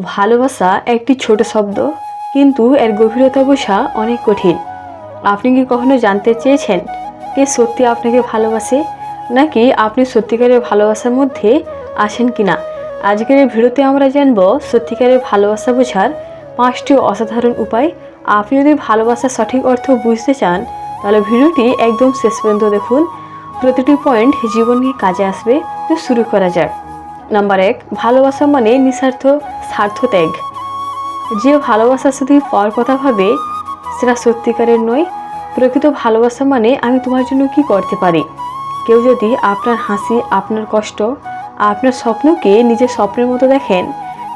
ভালোবাসা একটি ছোট শব্দ, কিন্তু এর গভীরতা বোঝা অনেক কঠিন। আপনি কি কখনো জানতে চেয়েছেন কে সত্যি আপনাকে ভালোবাসে, নাকি আপনি সত্যিকারের ভালোবাসার মধ্যে আছেন কিনা? আজকের এই ভিডিওতে আমরা জানব সত্যিকারের ভালোবাসা বোঝার 5টি অসাধারণ উপায়। আপনি যদি ভালোবাসার সঠিক অর্থ বুঝতে চান তাহলে ভিডিওটি একদম শেষ পর্যন্ত দেখুন। প্রতিটি পয়েন্ট জীবন নিয়ে কাজে আসবে। তো শুরু করা যাক। নাম্বার 1, ভালোবাসা মানে নিঃস্বার্থ স্বার্থ ত্যাগ। যে ভালোবাসা শুধু পাওয়ার কথা ভাবে সেটা সত্যিকারের নয়। প্রকৃত ভালোবাসা মানে আমি তোমার জন্য কি করতে পারি। কেউ যদি আপনার হাসি, আপনার কষ্ট, আপনার স্বপ্নকে নিজের স্বপ্নের মতো দেখেন,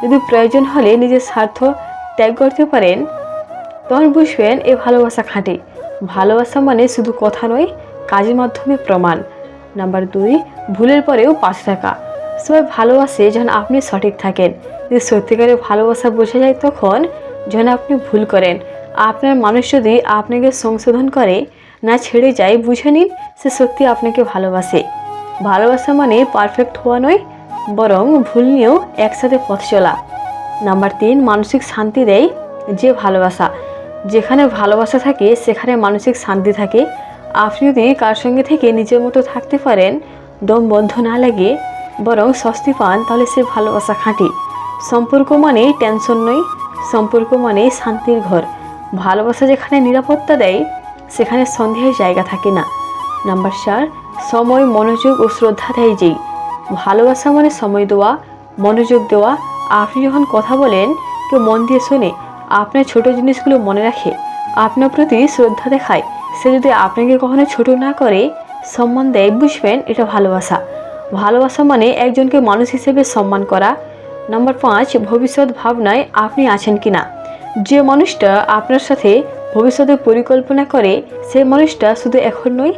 যদি প্রয়োজন হলে নিজের স্বার্থ ত্যাগ করতে পারেন, তখন বুঝবেন এ ভালোবাসা খাঁটি। ভালোবাসা মানে শুধু কথা নয়, কাজের মাধ্যমে প্রমাণ। নাম্বার 2, ভুলের পরেও পাশে থাকা। সবাই ভালোবাসে যখন আপনি সঠিক থাকেন। যদি সত্যিকারের ভালোবাসা বোঝা যায় তখন যখন আপনি ভুল করেন। আপনার মানুষ যদি আপনাকে সংশোধন করে, না ছেড়ে যায়, বুঝে নিন সে সত্যি আপনাকে ভালোবাসে। ভালোবাসা মানে পারফেক্ট হওয়া নয়, বরং ভুল নিয়েও একসাথে পথ চলা। নাম্বার 3, মানসিক শান্তি দেয় যে ভালোবাসা। যেখানে ভালোবাসা থাকে সেখানে মানসিক শান্তি থাকে। আপনি যদি কার সঙ্গে থেকে নিজের মতো থাকতে পারেন, দম বন্ধ না লাগে, বরং স্বস্তি পান, তাহলে সে ভালোবাসা খাঁটি। সম্পর্ক মানে টেনশন নয়, সম্পর্ক মানে শান্তির ঘর। ভালোবাসা যেখানে নিরাপত্তা দেয় সেখানে সন্দেহের জায়গা থাকে না। নাম্বার 4, সময়, মনোযোগ ও শ্রদ্ধা দেয় যেই। ভালোবাসা মানে সময় দেওয়া, মনোযোগ দেওয়া। আপনি যখন কথা বলেন কেউ মন দিয়ে শোনে, আপনার ছোট জিনিসগুলো মনে রাখে, আপনার প্রতি শ্রদ্ধা দেখায়, সে যদি আপনাকে কখনো ছোট না করে, সম্মান দেয়, বুঝবেন এটা ভালোবাসা। ভালোবাসা মানে একজনকে মানুষ হিসেবে সম্মান করা। নাম্বার 5, ভবিষ্যৎ ভাবনায় আপনি আছেন কিনা। যে মানুষটা আপনার সাথে ভবিষ্যতের পরিকল্পনা করে, সেই মানুষটা শুধু এখন নয়,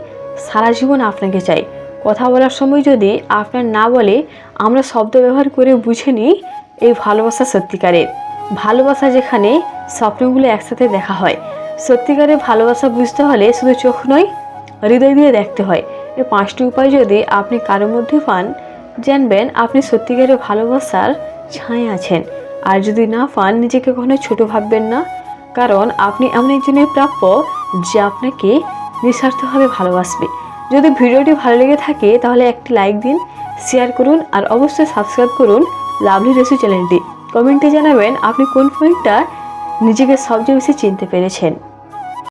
সারা জীবন আপনাকে চাই। কথা বলার সময় যদি আপনার না বলে, আমরা শব্দ ব্যবহার করে বুঝে নিই এই ভালোবাসা সত্যিকারের। ভালোবাসা যেখানে স্বপ্নগুলো একসাথে দেখা হয়। সত্যিকারের ভালোবাসা বুঝতে হলে শুধু চোখ নয়, হৃদয় দিয়ে দেখতে হয়। এই 5টি উপায় যদি আপনি কারোর মধ্যে পান, জানবেন আপনি সত্যিকারের ভালোবাসার ছায়া আছেন। আর যদি না পান, নিজেকে কখনো ছোট ভাববেন না, কারণ আপনি এমন একজনের প্রাপ্য যে আপনাকে নিঃস্বার্থভাবে ভালোবাসবে। যদি ভিডিওটি ভালো লেগে থাকে তাহলে একটি লাইক দিন, শেয়ার করুন, আর অবশ্যই সাবস্ক্রাইব করুন লাভলি রেসু চ্যানেলটি। কমেন্টে জানাবেন আপনি কোন পয়েন্টটা নিজেকে সবচেয়ে বেশি চিনতে পেরেছেন।